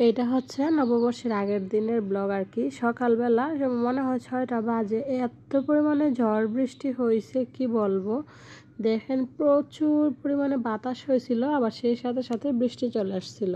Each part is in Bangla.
এটা হচ্ছে নববর্ষের আগের দিনের ব্লগ আর কি। সকালবেলা মনে হয় 6টা বাজে, এত পরিমাণে ঝড় বৃষ্টি হয়েছে কি বলবো। দেখেন প্রচুর পরিমাণে বাতাস হয়েছিল, আবার সেই সাথে সাথে বৃষ্টি চলে আসছিল।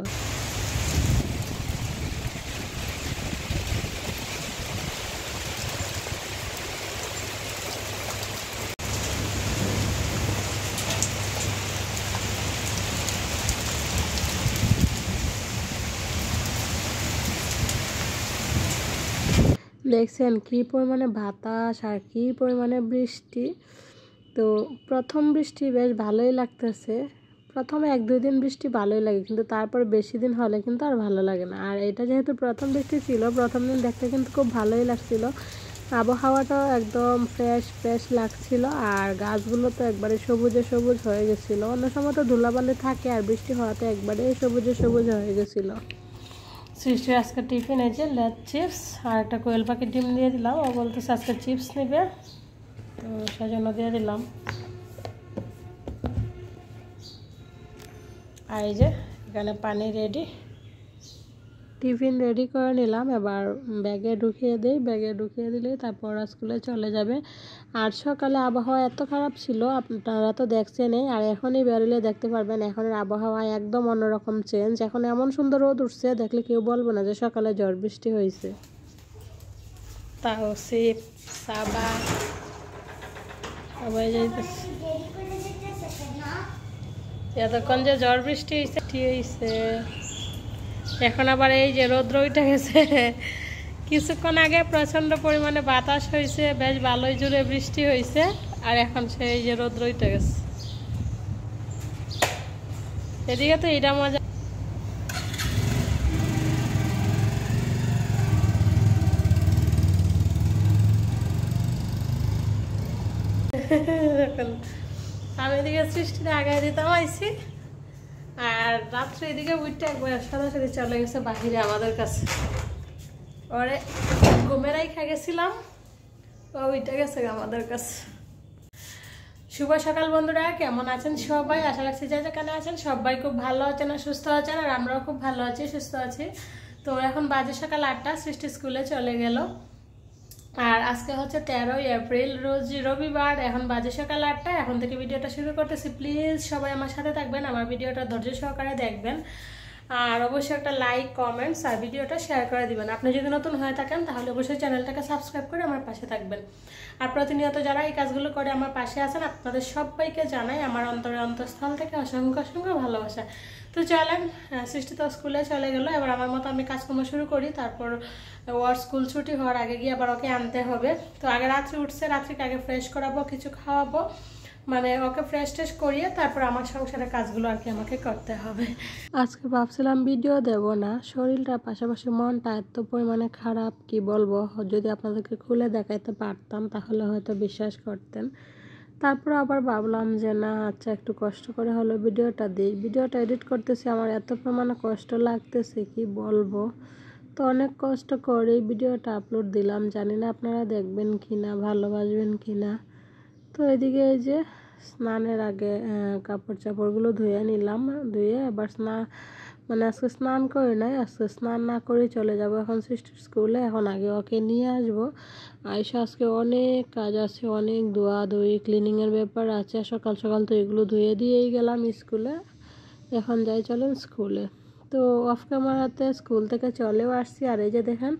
দেখছেন কি পরিমাণে বাতাস আর কি পরিমাণে বৃষ্টি। তো প্রথম বৃষ্টি বেশ ভালোই লাগতেছে। প্রথমে 1-2 দিন বৃষ্টি ভালোই লাগে, কিন্তু তারপর বেশি দিন হলে কিন্তু আর ভালো লাগে না। আর এটা যেহেতু প্রথম বৃষ্টি ছিল, প্রথম দিন দেখতে কিন্তু খুব ভালোই লাগছিল। আবহাওয়াটাও একদম ফ্রেশ ফ্রেশ লাগছিল, আর গাছগুলো তো একবারে সবুজে সবুজ হয়ে গেছিল। অন্য সময় তো ধুলাবালি থাকে, আর বৃষ্টি হওয়াতে একবারে সবুজে সবুজ হয়ে গেছিল। সৃষ্টির আজকে টিফিন এই যে লেজ চিপস আর একটা কোয়েল পাখির ডিম দিয়ে দিলাম। ও বলতেছে আজকে চিপস নেবে, তো সেজন্য দিয়ে দিলাম। আর এই যে এখানে পানি রেডি, টিফিন রেডি করে নিলাম। এবার ব্যাগে ঢুকিয়ে দিই, ব্যাগে ঢুকিয়ে দিলে তারপর স্কুলে চলে যাবে। আর সকালে আবহাওয়া এত খারাপ ছিল, আপনারা তো দেখছেনই, আর এখনই বেরোলে দেখতে পারবেন এখনের আবহাওয়া একদম অন্যরকম চেঞ্জ। এখন এমন সুন্দর রোদ উঠছে, দেখলে কেউ বলবো না যে সকালে ঝড় বৃষ্টি হয়েছে। তাও সিপ সাবা সবাই যাইতেছে। এতক্ষণ যে ঝড় বৃষ্টি হয়েছে, এখন আবার এই যে রৌদ্র উঠে গেছে। কিছুক্ষণ আগে প্রচন্ড পরিমাণে বাতাস হয়েছে, বেশ ভালোই জুড়ে বৃষ্টি হয়েছে, আর এখন সেই যে রৌদ্র উঠে গেছে। এদিকে তো এটা মজা। আমি এদিকে সৃষ্টিতে আগায় দিতাম আইছি, আর রাত্রে এদিকে উঠতে একবার সরাসরি চলে গেছে বাহিরে আমাদের কাছে। ওরে ঘুমেরাই খা গেছিলাম, ও উঠে গেছে আমাদের কাছে। শুভ সকাল বন্ধুরা, কেমন আছেন সবাই? আশা রাখছি যে যেখানে আছেন সবাই খুব ভালো আছেন আর সুস্থ আছেন, আর আমরাও খুব ভালো আছি সুস্থ আছি। তো এখন বাজে সকাল 8টা, সৃষ্টি স্কুলে চলে গেল। আর আজকে হচ্ছে 13ই এপ্রিল, রোজ রবিবার। এখন বাজে সকাল 8টা, এখন থেকে ভিডিওটা শুরু করতেছি। প্লিজ সবাই আমার সাথে থাকবেন, আমার ভিডিওটা ধৈর্য সহকারে দেখবেন, আর অবশ্যই একটা লাইক কমেন্টস আর ভিডিওটা শেয়ার করে দিবেন। আপনি যদি নতুন হয়ে থাকেন তাহলে অবশ্যই চ্যানেলটাকে সাবস্ক্রাইব করে আমার পাশে থাকবেন। আর প্রতিনিয়ত যারা এই কাজগুলো করে আমার পাশে আছেন, আপনাদের সবাইকে জানাই আমার অন্তরের অন্তঃস্থল থেকে অসংখ্য অসংখ্য ভালোবাসা। তো চলেন, সৃষ্টি তো স্কুলে চলে গেলো, এবার আমার মতো আমি কাজকর্ম শুরু করি। তারপর ওর স্কুল ছুটি হওয়ার আগে গিয়ে আবার ওকে আনতে হবে। তো আগে রাত্রে উঠছে, রাত্রিকে আগে ফ্রেশ করাবো, কিছু খাওয়াবো, মানে ওকে ফ্রেশ ট্রেশ করিয়ে তারপর আমার সংসারের কাজগুলো আর কি আমাকে করতে হবে। আজকে ভাবছিলাম ভিডিও দেব না, শরীরটা পাশাপাশি মনটা এত পরিমাণে খারাপ কি বলবো। যদি আপনাদেরকে খুলে দেখাইতে পারতাম তাহলে হয়তো বিশ্বাস করতেন। তারপর আবার ভাবলাম যে না, আচ্ছা একটু কষ্ট করে হলো ভিডিওটা দিই। ভিডিওটা এডিট করতেছি, আমার এত পরিমাণে কষ্ট লাগতেছে কি বলবো। তো অনেক কষ্ট করে ভিডিওটা আপলোড দিলাম, জানি না আপনারা দেখবেন কিনা, ভালোবাসবেন কিনা। তো এদিকে এই যে স্নানের আগে কাপড় চাপড়গুলো ধুয়ে নিলাম, ধুয়ে আবার আজকে স্নান করে নাই, আজকে স্নান না করে চলে যাব এখন সৃষ্টির স্কুলে। এখন আগে ওকে নিয়ে আসবো। আয়সা আজকে অনেক কাজ আছে, অনেক ধোয়া ধুই ক্লিনিংয়ের ব্যাপার আছে। সকাল সকাল তো এগুলো ধুয়ে দিয়েই গেলাম স্কুলে। এখন যাই চলেন স্কুলে। তো অফ ক্যামেরাতে স্কুল থেকে চলেও আসছি। আর এই যে দেখেন,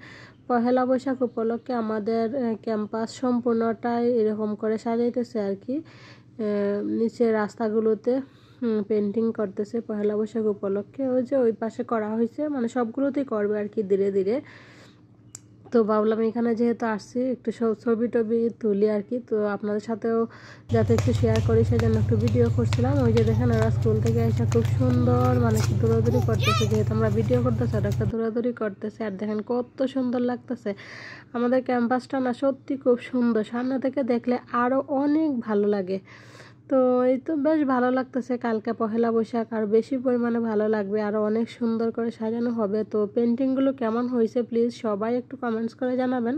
পহেলা বৈশাখ উপলক্ষে আমাদের ক্যাম্পাস সম্পূর্ণটাই এরকম করে সাজাইতেছে আর কি। নিচে রাস্তাগুলোতে পেন্টিং করতেছে পহেলা বৈশাখ উপলক্ষে। ওই যে ওই পাশে করা হয়েছে, মানে সবগুলোতেই করবে আর কি ধীরে ধীরে। তো ভাবলাম এখানে যেহেতু আসছি একটু ছবি টবি তুলি আর কি, তো আপনাদের সাথেও যাতে একটু শেয়ার করি সেজন্য একটু ভিডিও করছিলাম। ওই যে দেখেন ওরা স্কুল থেকে এসে খুব সুন্দর মানে দৌড়াদৌড়ি করতেছে, যেহেতু আমরা ভিডিও করতেছি ওরা একটা দৌড়াদৌড়ি করতেছে। আর দেখেন কত সুন্দর লাগতেছে আমাদের ক্যাম্পাসটা, না সত্যি খুব সুন্দর, সামনে থেকে দেখলে আরও অনেক ভালো লাগে। তো এই তো বেশ ভালো লাগতেছে, কালকে পহেলা বৈশাখ আর বেশি পরিমাণে ভালো লাগবে, আরও অনেক সুন্দর করে সাজানো হবে। তো পেন্টিংগুলো কেমন হয়েছে প্লিজ সবাই একটু কমেন্টস করে জানাবেন,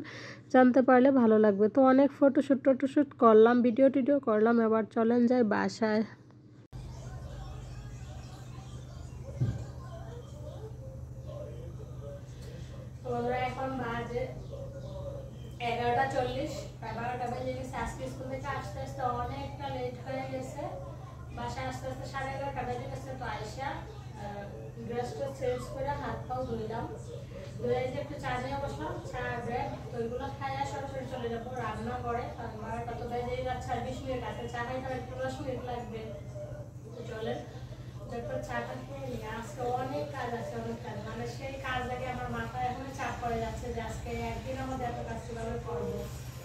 জানতে পারলে ভালো লাগবে। তো অনেক ফটোশ্যুট করলাম, ভিডিও টিডিও করলাম, এবার চলেন যাই বাসায়। তো বন্ধুরা এখন বাজে 11:40, 12টা বেজে গেছে। আজকে স্কুল থেকে আসতে আসতে অনেকটা লেট হয়ে গেছে, বাসায় আসতে আসতে 11:30 বেজে গেছে। তো আইসা ড্রেসটা চেঞ্জ করে হাত পাও ধুইলাম, ধুয়ে যে একটু চা নিয়ে বসলাম, চা ব্রেড তো ওইগুলো খাইয়া সরাসরি চলে যাবো রান্না করে। কারণ 12টা তো বেজেই যাচ্ছে, আর 20 মিনিট আছে, চা খাইতে একটু 10 মিনিট লাগবে। তো চলেন তারপর চাটা খেয়ে নিই। আজকে অনেক কাজ আছে, অনেক কাজ, মানে সেই কাজ লাগে আমার মাথায় এখনো চাপ পড়ে যাচ্ছে যে আজকে একদিনের মধ্যে এত কাজ কিভাবে করবো।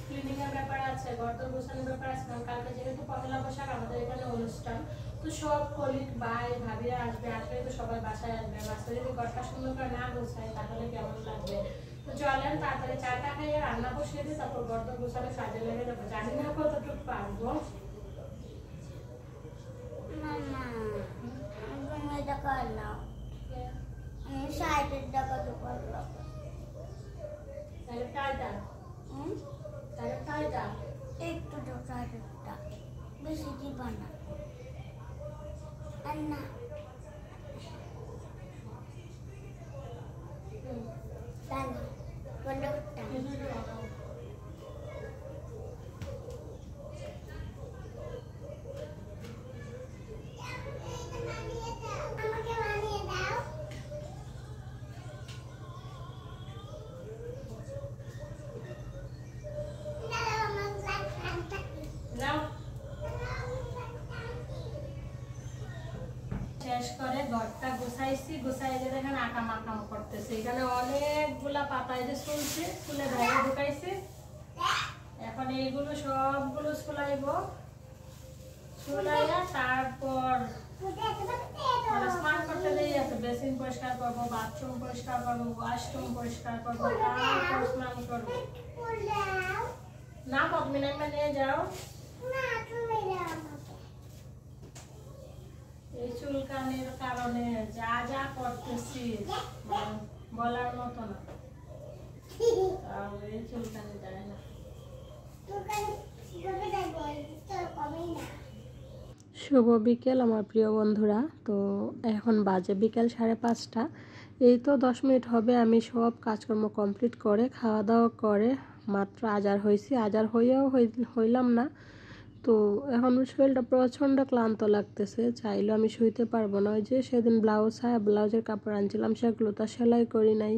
ক্লিনিং এর ব্যাপার আছে, ঘরদোর গোছানোর ব্যাপার আছে, কারণ কালকে যেহেতু পহেলা বৈশাখ আমাদের এখানে অনুষ্ঠান, তো সব কলিগ ভাই ভাবিরা আসবে, আসলে তো সবাই বাসায় আসবে। বাসায় যদি ঘরটা সুন্দর করে না গোছায় তাহলে কেমন লাগবে। তো চলেন তাড়াতাড়ি চাটা খাইয়ে রান্না বসিয়ে দিই, তারপর ঘরদোর গোছানো কাজে লেগে যাবো। জানি না কতটুকু পারবো। এটা করলাম, আমি সাইডের টাকা তো করলাম। একটু তো সাইডেরটা বেশি দিবা না, আর না শেষ করে ঘরটা গুছাইছি, গুছাই যে দেখেন আকাম আকাম করতেছে। এখানে অনেকগুলা পাতায় যে চলছে, চুলে বাইরে ঢুকাইছে। এখন এইগুলো সবগুলো চুলাইব, চুলাইয়া তারপর স্নান করতে দিয়ে আছে, বেসিন পরিষ্কার করবো, বাথরুম পরিষ্কার করবো, ওয়াশরুম পরিষ্কার করবো, তারপর স্নান করবো। না পদ্মিনাকে নিয়ে যাও, এই চুলকানির কারণে যা যা করতেছি বলার মতো না, এই চুলকানি যায় না। শুভ বিকেল আমার প্রিয় বন্ধুরা। তো এখন বাজে বিকেল 5:30। এই তো 10 মিনিট হবে আমি সব কাজকর্ম কমপ্লিট করে খাওয়া দাওয়া করে মাত্র আজার হয়েছি। আজার হইয়াও হইলাম না, তো এখন শরীরটা প্রচণ্ড ক্লান্ত লাগতেছে, চাইলেও আমি শুইতে পারবো না। ওই যে সেদিন ব্লাউজের কাপড় আনছিলাম, সেগুলো তো সেলাই করি নাই,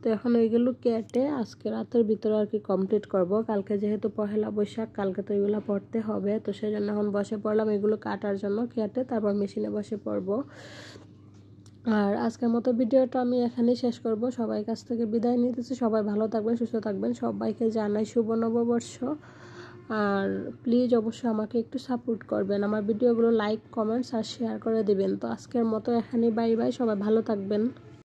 তো এখন ওইগুলো কেটে আজকে রাতের ভিতরে আর কি কমপ্লিট করব। কালকে যেহেতু পহেলা বৈশাখ, কালকে তো এগুলো পড়তে হবে, তো সেই জন্য এখন বসে পড়লাম এগুলো কাটার জন্য, কেটে তারপর মেশিনে বসে পড়বো। আর আজকের মতো ভিডিওটা আমি এখানেই শেষ করব। সবাই কাছ থেকে বিদায় নিতেছি। সবাই ভালো থাকবেন, সুস্থ থাকবেন, সবাইকে জানাই শুভ নববর্ষ। আর প্লিজ অবশ্যই আমাকে একটু সাপোর্ট করবেন, আমার ভিডিওগুলো লাইক, কমেন্টস আর শেয়ার করে দিবেন। তো আজকের মতো এখানেই বাই বাই, সবাই ভালো থাকবেন।